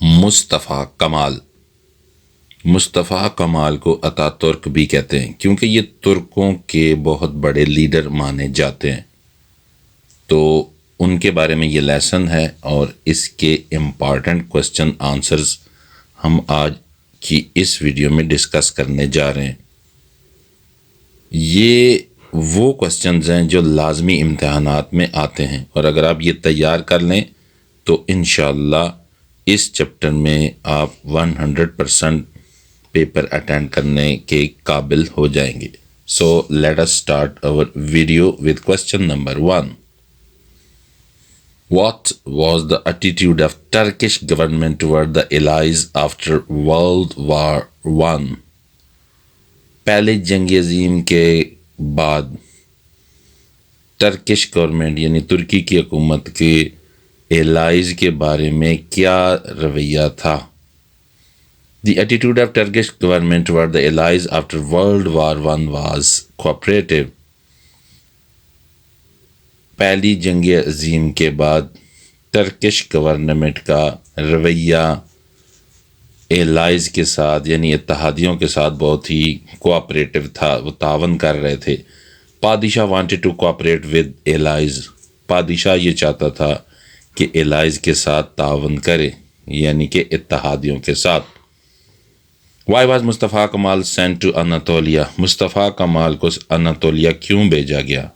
مصطفیٰ کمال۔ مصطفیٰ کمال کو اتا ترک بھی کہتے ہیں کیونکہ یہ ترکوں کے بہت بڑے لیڈر مانے جاتے ہیں۔ تو ان کے بارے میں یہ لیسن ہے اور اس کے امپارٹنٹ کوسچن آنسرز ہم آج کی اس ویڈیو میں ڈسکس کرنے جا رہے ہیں۔ یہ وہ کوسچنز ہیں جو لازمی امتحانات میں آتے ہیں، اور اگر آپ یہ تیار کر لیں تو انشاءاللہ اس چیپٹر میں آپ 100% پیپر اٹینڈ کرنے کے قابل ہو جائیں گے۔ So let us start our video with question number 1. What was the attitude of Turkish government toward the Allies after World War I? پہلی جنگ عظیم کے بعد ٹرکش گورنمنٹ یعنی ترکی کی حکومت کے ایلائز کے بارے میں کیا رویہ تھا؟ The attitude of Turkish government toward the Allies after World War I was cooperative. پہلی جنگ عظیم کے بعد ٹرکش گورنمنٹ کا رویہ ایلائز کے ساتھ یعنی اتحادیوں کے ساتھ بہت ہی کوآپریٹو تھا، وہ تعاون کر رہے تھے۔ پادشاہ wanted to cooperate with allies. پادشاہ یہ چاہتا تھا کہ ایلائز کے ساتھ تعاون کرے یعنی کہ اتحادیوں کے ساتھ۔ Why was Mustafa Kamal sent to Anatolia? مصطفیٰ کمال کو اناتولیہ کیوں بھیجا گیا؟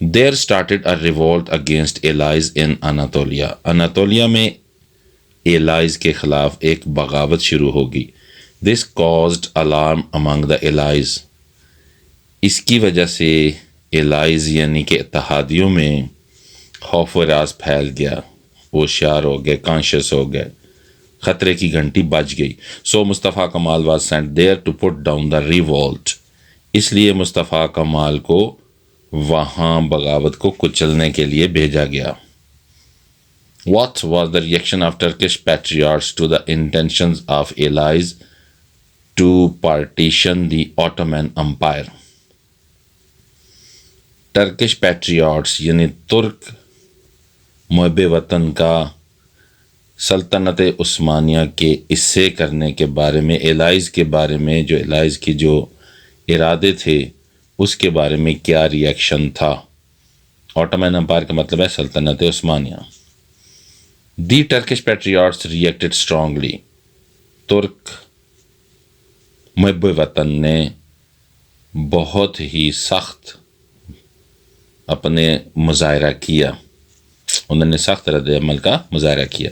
There started a revolt against allies in Anatolia. اناتولیہ میں ایلائز کے خلاف ایک بغاوت شروع ہوگی۔ This caused alarm among the allies. اس کی وجہ سے ایلائز یعنی کہ اتحادیوں میں خوف و راز پھیل گیا، ہوشیار ہو گئے، کانشیس ہو گئے، خطرے کی گھنٹی بج گئی۔ So Mustafa Kamal was sent there to put down the revolt. اس لیے مصطفیٰ کمال کو وہاں بغاوت کو کچلنے کے لیے بھیجا گیا۔ What was the reaction of Turkish patriots to the intentions of allies to partition the Ottoman Empire? Turkish Patriots یعنی ترک محب وطن کا سلطنت عثمانیہ کے حصے کرنے کے بارے میں، ایلائز کے بارے میں، جو ایلائز کی جو ارادے تھے اس کے بارے میں کیا ریئیکشن تھا؟ آٹومن امپائر کا مطلب ہے سلطنت عثمانیہ۔ دی ٹرکش پیٹریاٹس ریئیکٹڈ اسٹرانگلی. ترک محب وطن نے بہت ہی سخت اپنے مظاہرہ کیا، انہوں نے سخت رد عمل کا مظاہرہ کیا۔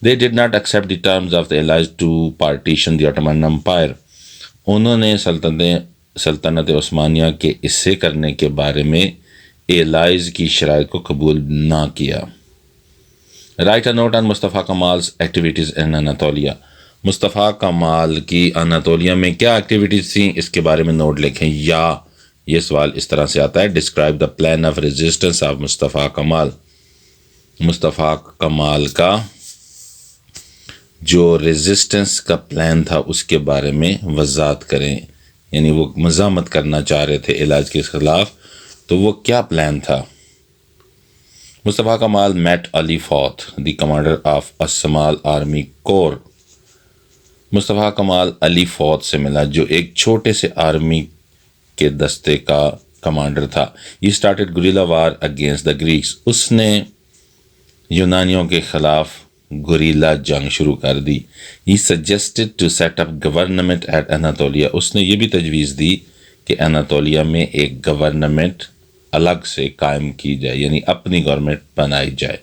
They did not accept the terms of the allies to partition the Ottoman Empire. انہوں نے سلطنت عثمانیہ کے حصے کرنے کے بارے میں ایلائز کی شرائط کو قبول نہ کیا۔ Write a note on Mustafa کمال's activities in Anatolia. مصطفیٰ کمال کی اناتولیہ میں کیا ایکٹیویٹیز تھیں اس کے بارے میں نوٹ لکھیں، یا یہ سوال اس طرح سے آتا ہے Describe the plan of resistance of مصطفیٰ کمال. مصطفیٰ کمال کا جو ریزسٹنس کا پلان تھا اس کے بارے میں وضاحت کریں، یعنی وہ مزاحمت کرنا چاہ رہے تھے علاج کے خلاف، تو وہ کیا پلان تھا؟ مصطفیٰ کمال met علی فوت دی کمانڈر آف الصومال آرمی کور. مصطفیٰ کمال علی فوت سے ملا جو ایک چھوٹے سے آرمی کے دستے کا کمانڈر تھا۔ He started guerrilla war against the Greeks. اس نے یونانیوں کے خلاف گوریلا جنگ شروع کر دی۔ He suggested to set up government at Anatolia. اس نے یہ بھی تجویز دی کہ اناتولیہ میں ایک گورنمنٹ الگ سے قائم کی جائے، یعنی اپنی گورنمنٹ بنائی جائے۔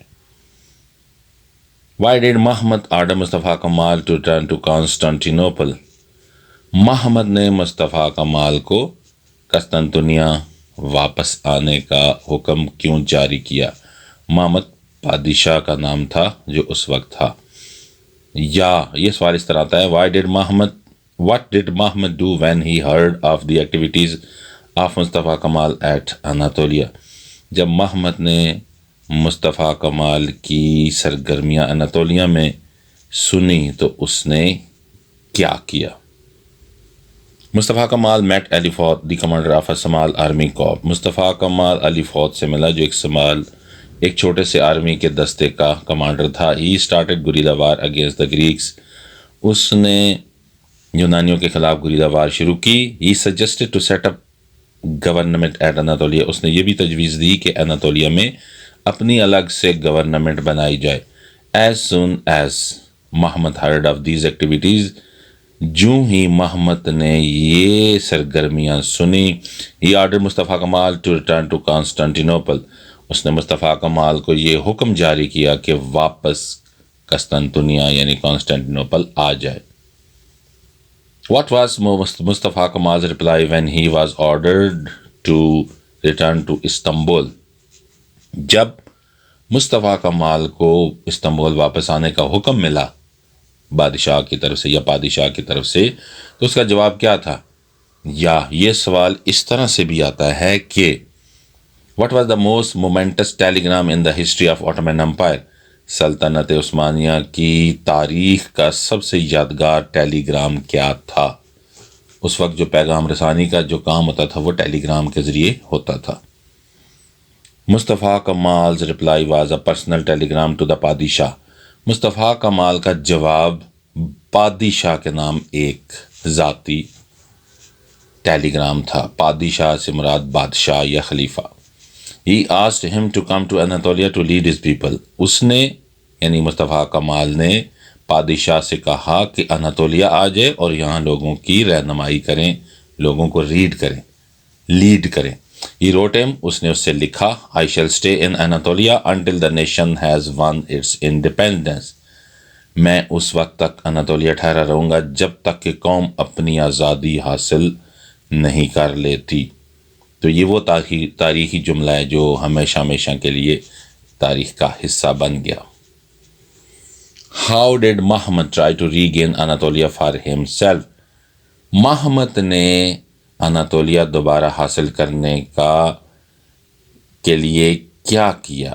Why did Muhammad order Mustafa Kamal to return to Constantinople? محمد نے مصطفیٰ کمال کو قسطنطنیہ واپس آنے کا حکم کیوں جاری کیا؟ محمد بادشاہ کا نام تھا جو اس وقت تھا۔ یا یہ سوال اس طرح آتا ہے What did Muhammad do when he heard of the activities of Mustafa Kamal at Anatolia? جب محمد نے مصطفیٰ کمال کی سرگرمیاں اناتولیہ میں سنی تو اس نے کیا کیا؟ مصطفیٰ کمال met علی فوت دی کمانڈر آف الصومال آرمی کورپ. مصطفیٰ کمال علی فوت سے ملا جو ایک صومال ایک چھوٹے سے آرمی کے دستے کا کمانڈر تھا. He started guerrilla war against the Greeks. اس نے یونانیوں کے خلاف گوریلا وار شروع کی. He suggested to set up government at Anatolia. اس نے یہ بھی تجویز دی کہ اناتولیا میں اپنی الگ سے گورنمنٹ بنائی جائے. As soon as Muhammad heard of these activities. جوں ہی محمد نے یہ سرگرمیاں سنی. He order Mustafa Kemal to return to Constantinople. اس نے مصطفیٰ کمال کو یہ حکم جاری کیا کہ واپس قسطنطنیہ یعنی کانسٹنٹینوپل آ جائے. What was Mustafa Kamal's reply when he was ordered to return to Istanbul? جب مصطفیٰ کمال کو استنبول واپس آنے کا حکم ملا بادشاہ کی طرف سے یا پادشاہ کی طرف سے، تو اس کا جواب کیا تھا؟ یا یہ سوال اس طرح سے بھی آتا ہے کہ What was the most momentous telegram in the history of Ottoman Empire? سلطنت عثمانیہ کی تاریخ کا سب سے یادگار ٹیلی گرام کیا تھا؟ اس وقت جو پیغام رسانی کا جو کام ہوتا تھا وہ ٹیلی گرام کے ذریعے ہوتا تھا. مصطفیٰ کمال's reply was a personal telegram to the پادشاہ. مصطفیٰ کمال کا جواب پادشاہ کے نام ایک ذاتی ٹیلی گرام تھا. پادشاہ سے مراد بادشاہ یا خلیفہ. He asked him to come to Anatolia to lead his people. اس نے یعنی مصطفیٰ کمال نے بادشاہ سے کہا کہ اناتولیہ آ جائے اور یہاں لوگوں کی رہنمائی کریں، لوگوں کو لیڈ کریں. He wrote him. اس نے اس سے لکھا I shall stay in Anatolia until the nation has won its independence. میں اس وقت تک اناتولیہ ٹھہرا رہوں گا جب تک کہ قوم اپنی آزادی حاصل نہیں کر لیتی. تو یہ وہ تاریخی جملہ ہے جو ہمیشہ کے لیے تاریخ کا حصہ بن گیا. How did Muhammad try to regain Anatolia for himself? محمد نے اناتولیہ دوبارہ حاصل کرنے کے لیے کیا کیا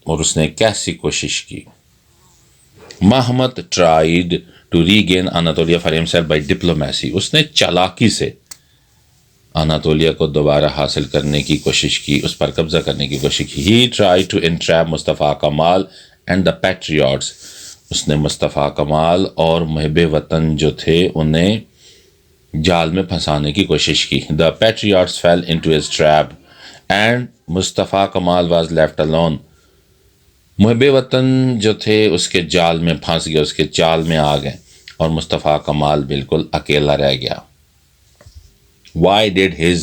اور اس نے کیسی کوشش کی؟ محمد tried to regain Anatolia for himself by diplomacy. اس نے چالاکی سے اناتولیہ کو دوبارہ حاصل کرنے کی کوشش کی، اس پر قبضہ کرنے کی کوشش کی. He tried to entrap Mustafa Kamal and the patriots. اس نے مصطفیٰ کمال اور محب وطن جو تھے انہیں جال میں پھنسانے کی کوشش کی. The patriots fell into his trap and Mustafa Kamal was left alone. محب وطن جو تھے اس کے جال میں پھنس گئے، اس کے چال میں آ گئے اور مصطفیٰ کمال بالکل اکیلا رہ گیا. Why did his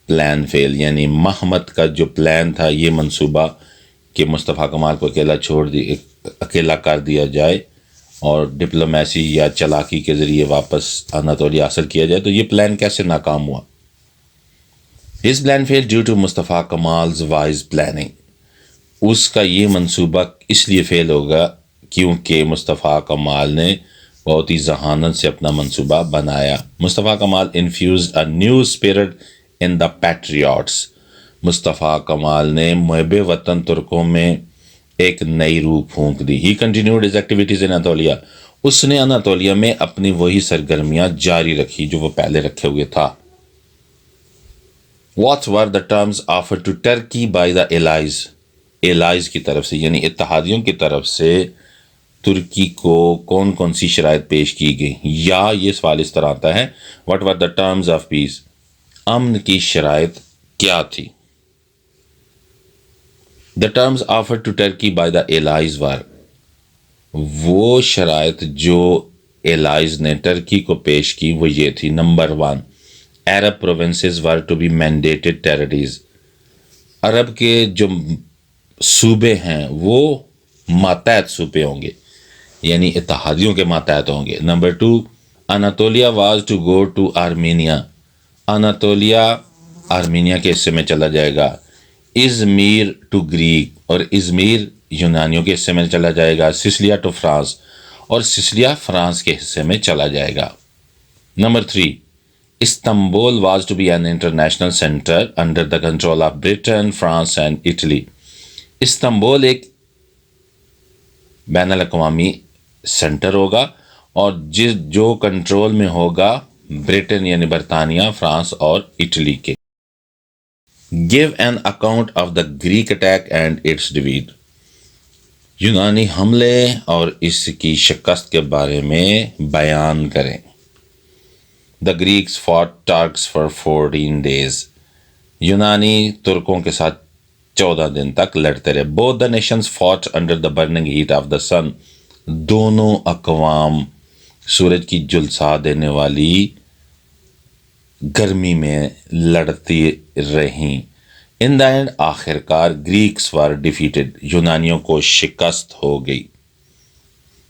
plan fail? یعنی محمد کا جو پلان تھا، یہ منصوبہ کہ مصطفیٰ کمال کو اکیلا کر دیا جائے اور ڈپلومیسی یا چالاکی کے ذریعے واپس اناتولیہ حاصل کیا جائے، تو یہ پلان کیسے ناکام ہوا؟ His plan failed due to Mustafa کمال's wise planning. اس کا یہ منصوبہ اس لیے فیل ہوگا کیونکہ مصطفیٰ کمال نے بہت ہی ذہانت سے اپنا منصوبہ بنایا. مصطفیٰ کمال infused a new spirit in the patriots. Mustafa Kemal نے محب وطن ترکوں میں ایک نئی روح پھونک دی. He continued his activities in Anatolia. اس نے اناتولیہ میں اپنی وہی سرگرمیاں جاری رکھی جو وہ پہلے رکھے ہوئے تھا. What were the terms offered to Turkey by the allies? allies کی طرف سے یعنی اتحادیوں کی طرف سے ترکی کو کون کون سی شرائط پیش کی گئی؟ یا یہ سوال اس طرح آتا ہے What were the terms of peace? امن کی شرائط کیا تھی؟ The terms offered to Turkey by the allies were. وہ شرائط جو allies نے ٹرکی کو پیش کی وہ یہ تھی. Number 1, Arab provinces were to be mandated territories. عرب کے جو صوبے ہیں وہ ماتحت صوبے ہوں گے یعنی اتحادیوں کے ماتحت ہوں گے. نمبر 2, Anatolia was to go to Armenia. Anatolia Armenia کے حصے میں چلا جائے گا. ازمیر ٹو گریک اور ازمیر یونانیوں کے حصے میں چلا جائے گا. سسلیا ٹو فرانس اور سسلیا فرانس کے حصے میں چلا جائے گا. نمبر 3, Istanbul was to be an international centre under the control of Britain, France and Italy. Istanbul ایک بین الاقوامی سینٹر ہوگا اور جو کنٹرول میں ہوگا برٹن یعنی برطانیہ، فرانس اور اٹلی کے. Give an account of the Greek attack and its defeat. یونانی حملے اور اس کی شکست کے بارے میں بیان کریں. The Greeks fought Turks for 14 days. یونانی ترکوں کے ساتھ 14 دن تک لڑتے رہے. Both the nations fought under the burning heat of the sun. دونوں اقوام سورج کی جلسا دینے والی گرمی میں لڑتی رہیں. In the end, آخر کار Greeks were defeated. یونانیوں کو شکست ہو گئی.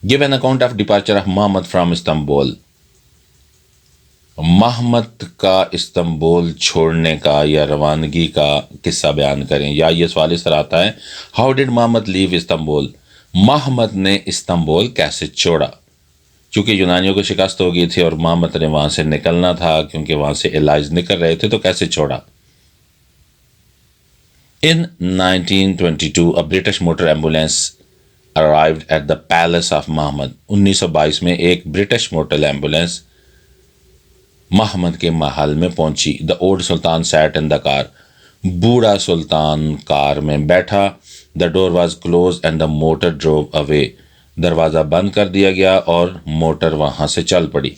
Give an account of departure of Muhammad from Istanbul. محمد کا استنبول چھوڑنے کا یا روانگی کا قصہ بیان کریں. یا یہ سوال اس طرح آتا ہے How did Muhammad leave Istanbul? محمد نے استنبول کیسے چھوڑا؟ چونکہ یونانیوں کو شکست ہو گئی تھی اور محمد نے وہاں سے نکلنا تھا کیونکہ وہاں سے علاج نکل رہے تھے، تو کیسے چھوڑا؟ In 1922, a British motor ambulance arrived at the palace of Muhammad. 1922 میں ایک برٹش موٹر ایمبولینس محمد کے محل میں پہنچی. The old sultan sat in the car. بوڑھا سلطان کار میں بیٹھا. The door was closed and the motor drove away. دروازہ بند کر دیا گیا اور موٹر وہاں سے چل پڑی.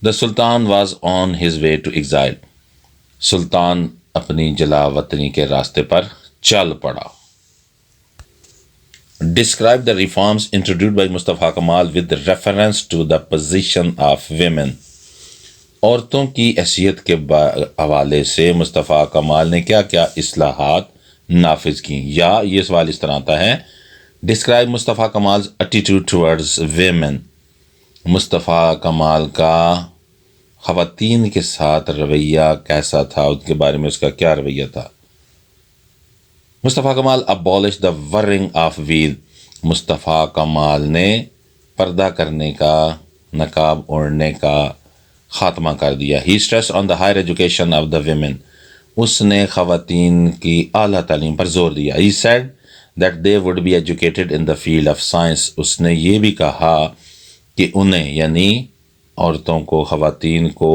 The sultan was on his way to exile. سلطان اپنی جلا وطنی کے راستے پر چل پڑا. Describe the reforms introduced by Mustafa Kamal with reference to the position of women. عورتوں کی حیثیت کے حوالے سے مصطفیٰ کمال نے کیا کیا اصلاحات نافذ کیں. یا یہ سوال اس طرح آتا ہے Describe مصطفیٰ کمال's attitude towards women. مصطفیٰ کمال کا خواتین کے ساتھ رویہ کیسا تھا، ان کے بارے میں اس کا کیا رویہ تھا. مصطفیٰ کمال abolish the wearing of veil. Mustafa Kemal نے پردہ کرنے کا، نقاب اوڑھنے کا خاتمہ کر دیا. He stressed on the higher education of the women. اس نے خواتین کی اعلیٰ تعلیم پر زور دیا. He said that they would be educated in the field of science. اس نے یہ بھی کہا کہ انہیں یعنی عورتوں کو، خواتین کو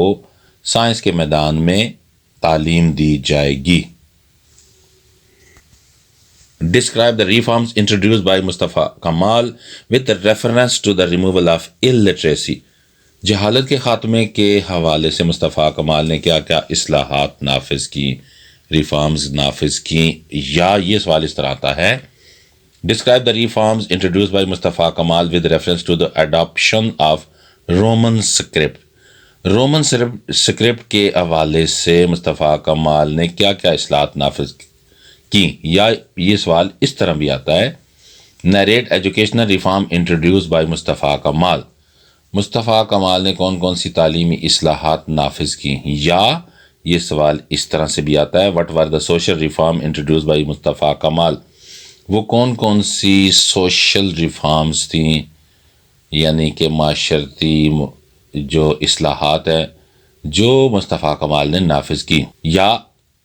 سائنس کے میدان میں تعلیم دی جائے گی. Describe the reforms introduced by Mustafa Kamal with reference to the removal of illiteracy. جہالت کے خاتمے کے حوالے سے مصطفیٰ کمال نے کیا کیا اصلاحات نافذ کی، ریفارمز نافذ کی. یا یہ سوال اس طرح آتا ہے Describe the reforms introduced by Mustafa Kamal with reference to the adoption of Roman script. Roman script کے حوالے سے مصطفیٰ کمال نے کیا کیا اصلاحات نافذ کی. یا یہ سوال اس طرح بھی آتا ہے Narrate educational reform introduced by Mustafa Kamal. Mustafa Kemal نے کون کون سی تعلیمی اصلاحات نافذ کی. یا یہ سوال اس طرح سے بھی آتا ہے What were the social reform introduced by مصطفیٰ کمال. وہ کون کون سی سوشل ریفارمز تھیں، یعنی کہ معاشرتی جو اصلاحات ہیں جو مصطفیٰ کمال نے نافذ کی. یا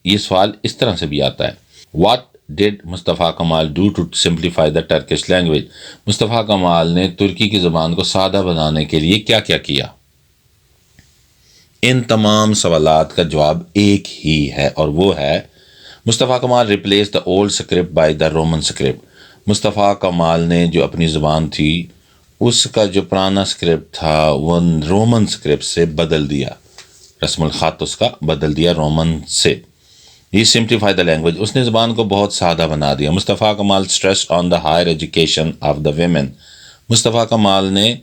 یہ سوال اس طرح سے بھی آتا ہے What did Mustafa Kamal do to simplify the Turkish language. Mustafa Kemal نے ترکی کی زبان کو سادہ بنانے کے لیے کیا کیا کیا. ان تمام سوالات کا جواب ایک ہی ہے اور وہ ہے Mustafa Kamal replaced the old script by the Roman script. Mustafa Kemal نے جو اپنی زبان تھی اس کا جو پرانا سکرپٹ تھا وہ رومن سکرپٹ سے بدل دیا، رسم الخط اس کا بدل دیا رومن سے. He simplified the language. اس نے زبان کو بہت سادہ بنا دیا. مصطفیٰ کمال stressed on the higher education of the women. Mustafa Kemal نے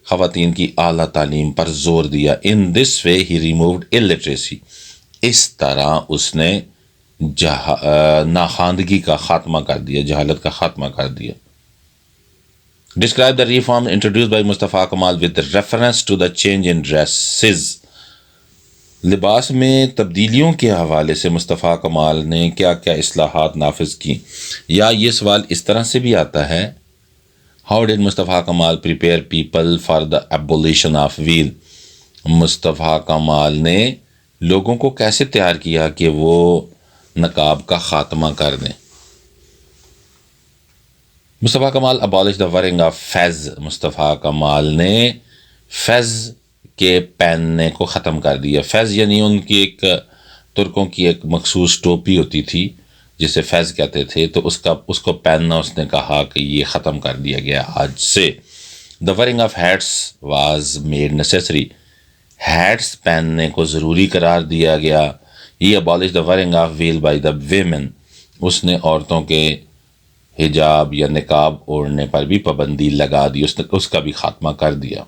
خواتین کی اعلیٰ تعلیم پر زور دیا. In this way he removed illiteracy. اس طرح اس نے ناخواندگی کا خاتمہ کر دیا، جہالت کا خاتمہ کر دیا. Describe the reform introduced by Mustafa Kamal with reference to the change in dresses. لباس میں تبدیلیوں کے حوالے سے مصطفیٰ کمال نے کیا کیا اصلاحات نافذ کی. یا یہ سوال اس طرح سے بھی آتا ہے How did Mustafa Kamal prepare people for the abolition of veil. Mustafa Kemal نے لوگوں کو کیسے تیار کیا کہ وہ نقاب کا خاتمہ کر دیں. مصطفیٰ کمال abolish the wearing of fez. Mustafa Kemal نے فیض کے پہننے کو ختم کر دیا. فیض یعنی ان کی ایک ترکوں کی ایک مخصوص ٹوپی ہوتی تھی جسے فیض کہتے تھے، تو اس کو پہننا اس نے کہا کہ یہ ختم کر دیا گیا آج سے. The wearing of hats was made necessary. Hats پہننے کو ضروری قرار دیا گیا. He abolish the wearing of veil by the women. اس نے عورتوں کے حجاب یا نقاب اوڑھنے پر بھی پابندی لگا دی، اس کا بھی خاتمہ کر دیا.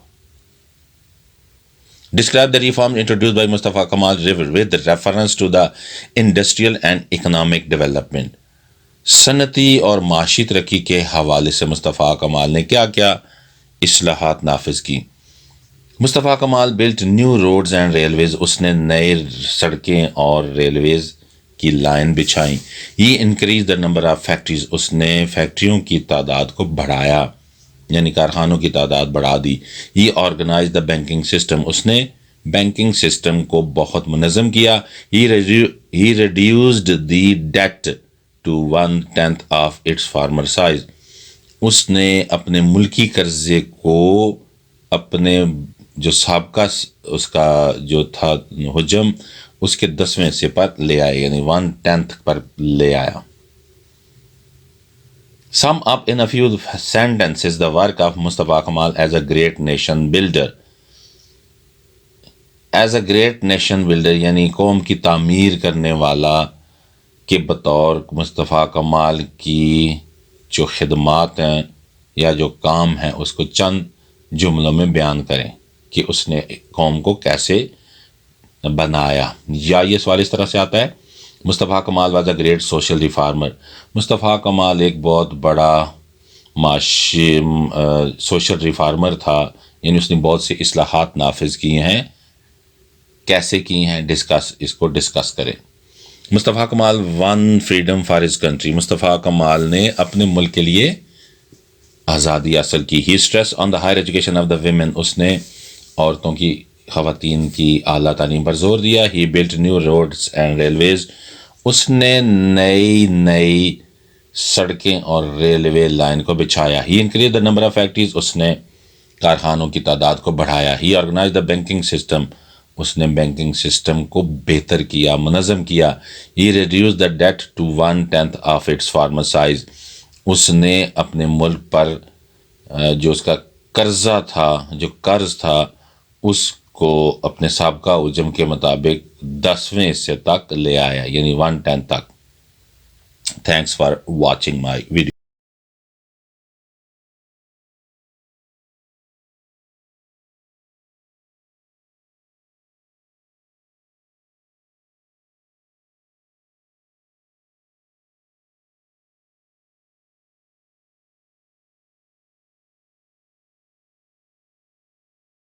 Describe the reforms introduced by Mustafa Kamal with reference to the industrial and economic development. صنعتی اور معاشی ترقی کے حوالے سے مصطفیٰ کمال نے کیا کیا اصلاحات نافذ کی؟ Mustafa Kemal built new roads and railways. اس نے نئے سڑکیں اور ریلویز کی لائن بچھائیں. He increase the number of factories. اس نے فیکٹریوں کی تعداد کو بڑھایا، یعنی کارخانوں کی تعداد بڑھا دی. He organise the banking system. اس نے بینکنگ سسٹم کو بہت منظم کیا. He reduced the debt to 1/10 of its former size. اس نے اپنے ملکی قرضے کو اپنے جو سابقہ اس کا جو تھا حجم اس کے 10ویں حصے پر لے آئے، یعنی 1/10 پر لے آیا. Sum up in a few sentences the work of Mustafa Kamal as a great nation builder. As a great nation builder یعنی قوم کی تعمیر کرنے والا کے بطور مصطفیٰ کمال کی جو خدمات ہیں یا جو کام ہیں اس کو چند جملوں میں بیان کریں کہ اس نے قوم کو کیسے بنایا. یا یہ سوال اس طرح سے آتا ہے، Mustafa Kemal was a great social reformer. Mustafa Kemal ایک بہت بڑا معاشی سوشل ریفارمر تھا، یعنی اس نے بہت سے اصلاحات نافذ کیے ہیں. کیسے کی ہیں اس کو ڈسکس کریں. Mustafa Kemal won freedom for his country. Mustafa Kemal نے اپنے ملک کے لیے آزادی حاصل کی. He stress on the higher education of the women. اس نے عورتوں کی خواتین کی اعلیٰ تعلیم پر زور دیا. He built new roads and railways. اس نے نئی سڑکیں اور ریلوے لائن کو بچھایا. He increase the number of factories. اس نے کارخانوں کی تعداد کو بڑھایا. He organise the banking system. اس نے بینکنگ سسٹم کو بہتر کیا، منظم کیا. He reduce the debt to 1/10 of its former size. اس نے اپنے ملک پر جو اس کا قرضہ تھا، جو قرض تھا، اس کو اپنے سابقہ حجم کے مطابق 10ویں حصے تک لے آیا، یعنی 1/10 تک. Thanks for watching my video.